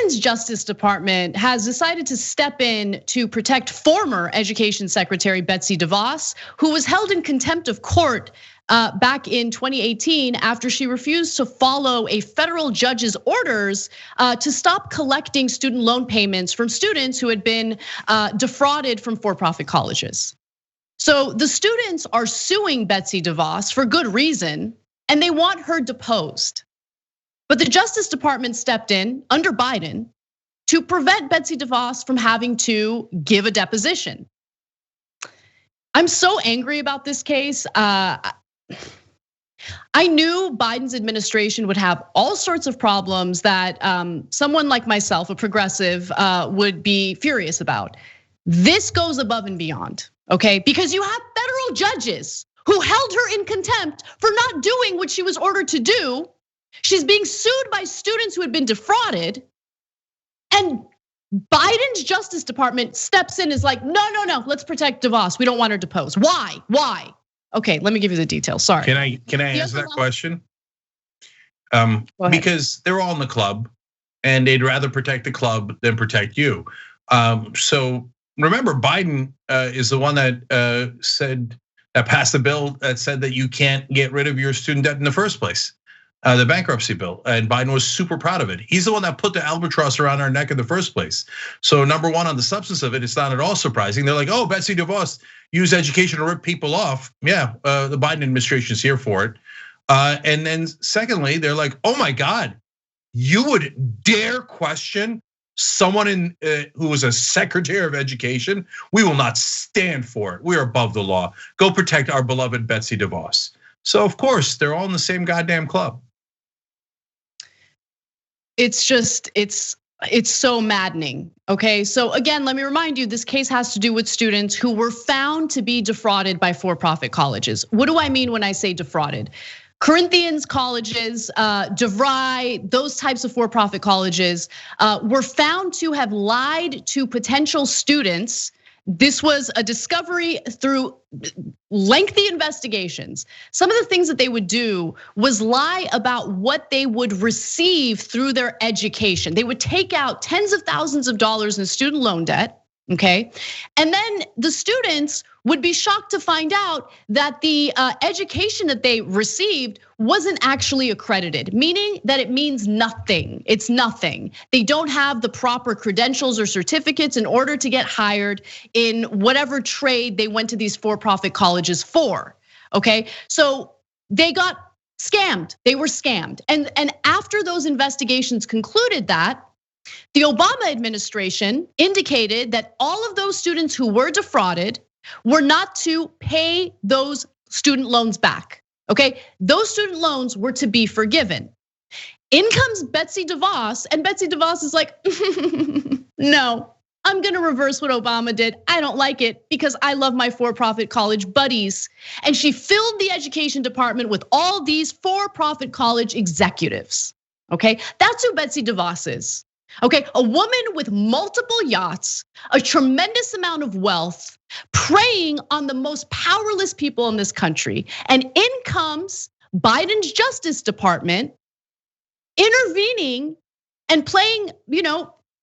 Biden's Justice Department has decided to step in to protect former Education Secretary Betsy DeVos, who was held in contempt of court back in 2018 after she refused to follow a federal judge's orders to stop collecting student loan payments from students who had been defrauded from for-profit colleges. So the students are suing Betsy DeVos for good reason, and they want her deposed. But the Justice Department stepped in under Biden to prevent Betsy DeVos from having to give a deposition. I'm so angry about this case. I knew Biden's administration would have all sorts of problems that someone like myself, a progressive, would be furious about. This goes above and beyond, okay? Because you have federal judges who held her in contempt for not doing what she was ordered to do. She's being sued by students who had been defrauded. And Biden's Justice Department steps in, is like, no, let's protect DeVos. We don't want her deposed. Why? Okay, let me give you the details, sorry. Can I answer that question? Because they're all in the club and they'd rather protect the club than protect you. So remember, Biden is the one that passed the bill that said that you can't get rid of your student debt in the first place. The bankruptcy bill, and Biden was super proud of it. He's the one that put the albatross around our neck in the first place. So number one, on the substance of it, it's not at all surprising. They're like, oh, Betsy DeVos used education to rip people off. Yeah, the Biden administration is here for it. And then secondly, they're like, oh my God, you would dare question someone who was a secretary of education? We will not stand for it. We are above the law. Go protect our beloved Betsy DeVos. So of course, they're all in the same goddamn club. It's just, it's so maddening, okay? So again, let me remind you, this case has to do with students who were found to be defrauded by for-profit colleges. What do I mean when I say defrauded? Corinthians colleges, DeVry, those types of for-profit colleges were found to have lied to potential students. This was a discovery through lengthy investigations. Some of the things that they would do was lie about what they would receive through their education. They would take out tens of thousands of dollars in student loan debt, okay? And then the students would be shocked to find out that the education that they received wasn't actually accredited, meaning that it means nothing. It's nothing. They don't have the proper credentials or certificates in order to get hired in whatever trade they went to these for-profit colleges for, okay? So they got scammed, they were scammed. And after those investigations concluded that, the Obama administration indicated that all of those students who were defrauded were not to pay those student loans back, okay? Those student loans were to be forgiven. In comes Betsy DeVos, and Betsy DeVos is like, no, I'm gonna reverse what Obama did. I don't like it because I love my for-profit college buddies. And she filled the education department with all these for-profit college executives, okay? That's who Betsy DeVos is, okay? A woman with multiple yachts, a tremendous amount of wealth, preying on the most powerless people in this country. And in comes Biden's Justice Department intervening and playing,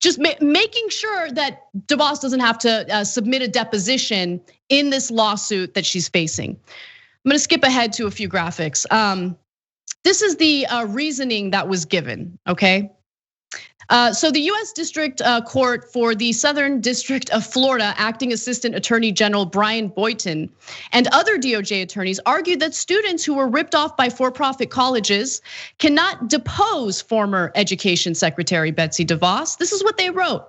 just making sure that DeVos doesn't have to submit a deposition in this lawsuit that she's facing. I'm gonna skip ahead to a few graphics. This is the reasoning that was given, okay? So the US District Court for the Southern District of Florida, Acting Assistant Attorney General Brian Boynton and other DOJ attorneys argued that students who were ripped off by for-profit colleges cannot depose former Education Secretary Betsy DeVos. This is what they wrote.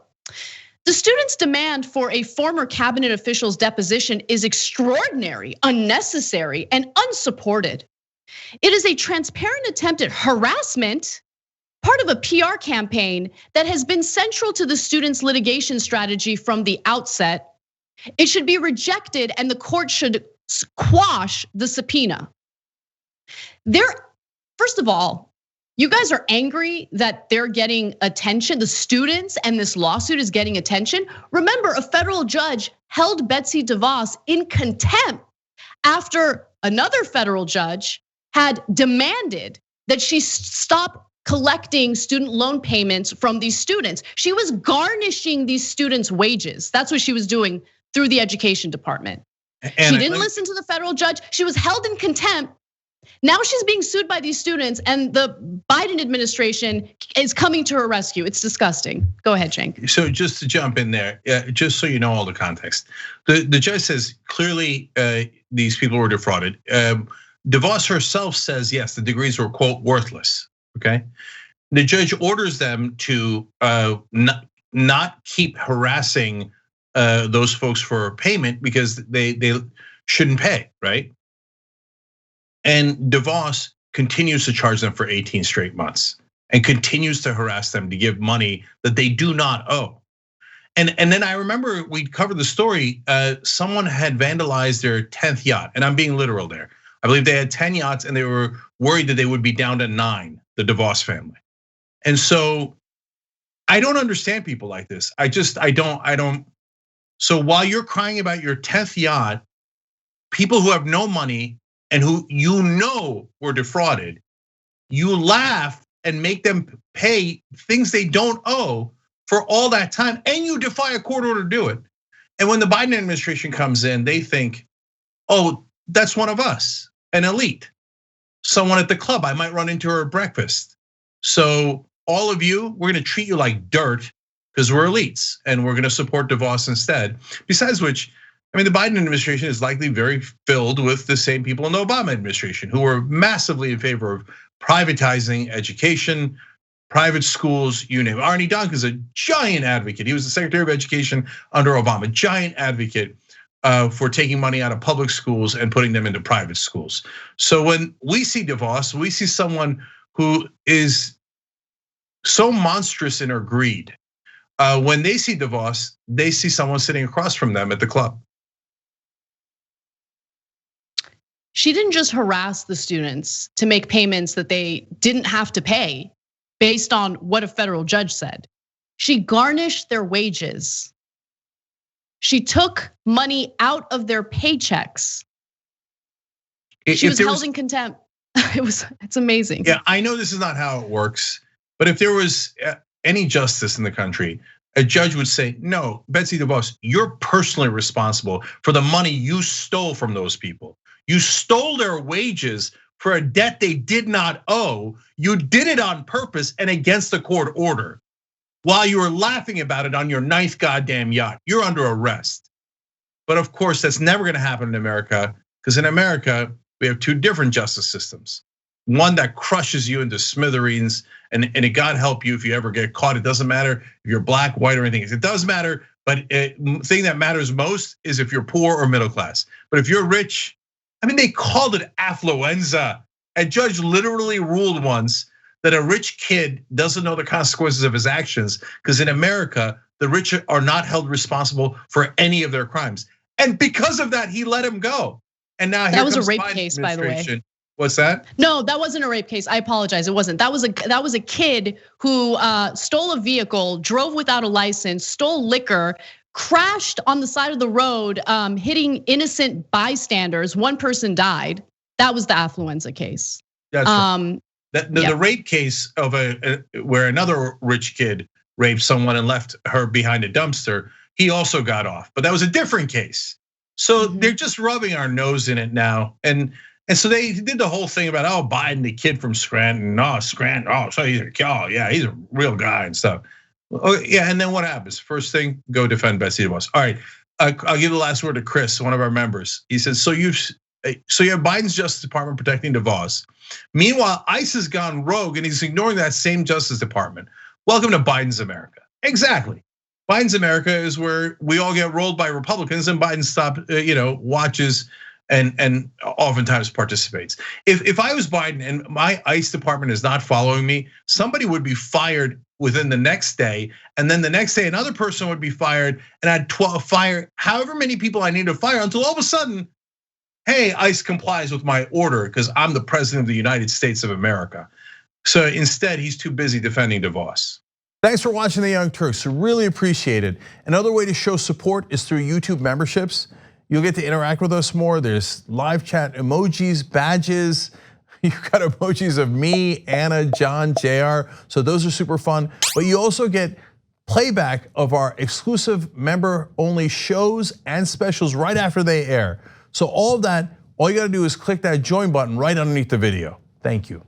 The students' demand for a former cabinet official's deposition is extraordinary, unnecessary, and unsupported. It is a transparent attempt at harassment, part of a PR campaign that has been central to the students' litigation strategy from the outset. It should be rejected and the court should quash the subpoena. First of all, you guys are angry that they're getting attention, the students and this lawsuit is getting attention. Remember, a federal judge held Betsy DeVos in contempt after another federal judge had demanded that she stop collecting student loan payments from these students. She was garnishing these students' wages. That's what she was doing through the education department. She didn't listen to the federal judge. She was held in contempt. Now she's being sued by these students, and the Biden administration is coming to her rescue. It's disgusting. Go ahead, Cenk. So just to jump in there, just so you know all the context, the judge says clearly these people were defrauded. DeVos herself says yes, the degrees were quote worthless. Okay, the judge orders them to not keep harassing those folks for payment because they shouldn't pay, right? And DeVos continues to charge them for 18 straight months and continues to harass them to give money that they do not owe. And then I remember we covered the story, someone had vandalized their 10th yacht, and I'm being literal there. I believe they had 10 yachts and they were worried that they would be down to 9, the DeVos family. And so I don't understand people like this. I don't. So while you're crying about your 10th yacht, people who have no money and who you know were defrauded, you laugh and make them pay things they don't owe for all that time, and you defy a court order to do it. And when the Biden administration comes in, they think, oh, that's one of us, an elite, someone at the club I might run into her at breakfast. So all of you, we're gonna treat you like dirt because we're elites and we're gonna support DeVos instead. Besides which, I mean, the Biden administration is likely very filled with the same people in the Obama administration who were massively in favor of privatizing education, private schools, you name it. Arne Duncan is a giant advocate. He was the Secretary of Education under Obama, giant advocate for taking money out of public schools and putting them into private schools. So when we see DeVos, we see someone who is so monstrous in her greed. When they see DeVos, they see someone sitting across from them at the club. She didn't just harass the students to make payments that they didn't have to pay based on what a federal judge said. She garnished their wages. She took money out of their paychecks. She was held in contempt. It's amazing. Yeah, I know this is not how it works, but if there was any justice in the country, a judge would say, no, Betsy DeVos, you're personally responsible for the money you stole from those people. You stole their wages for a debt they did not owe. You did it on purpose and against the court order. While you were laughing about it on your 9th goddamn yacht, you're under arrest. But of course, that's never gonna happen in America, because in America, we have 2 different justice systems. One that crushes you into smithereens, and it God help you if you ever get caught. It doesn't matter if you're black, white, or anything. It does matter, but the thing that matters most is if you're poor or middle class. But if you're rich, I mean, they called it affluenza. A judge literally ruled once that a rich kid doesn't know the consequences of his actions, because in America, the rich are not held responsible for any of their crimes. And because of that, he let him go. And now that was a rape case, by the way. What's that? No, that wasn't a rape case. I apologize. It wasn't. That was a kid who stole a vehicle, drove without a license, stole liquor, crashed on the side of the road, hitting innocent bystanders. 1 person died. That was the affluenza case. That's right. The rape case of where another rich kid raped someone and left her behind a dumpster, he also got off, but that was a different case. So they're just rubbing our nose in it now, and so they did the whole thing about Biden, the kid from Scranton, so he's he's a real guy and stuff. Oh yeah, and then what happens? First thing, go defend Betsy DeVos. All right, I'll give the last word to Chris, one of our members. He says, so you have Biden's Justice Department protecting DeVos. Meanwhile, ICE has gone rogue and he's ignoring that same Justice Department. Welcome to Biden's America. Exactly. Biden's America is where we all get rolled by Republicans and Biden watches and oftentimes participates. If I was Biden and my ICE department is not following me, somebody would be fired within the next day, and then the next day another person would be fired, and I'd fire however many people I need to fire until all of a sudden, hey, ICE complies with my order because I'm the president of the United States of America. So instead, he's too busy defending DeVos. Thanks for watching the Young Turks, really appreciate it. Another way to show support is through YouTube memberships. You'll get to interact with us more. There's live chat emojis, badges. You've got emojis of me, Anna, John, JR. So those are super fun. But you also get playback of our exclusive member-only shows and specials right after they air. So all of that, all you gotta do is click that join button right underneath the video. Thank you.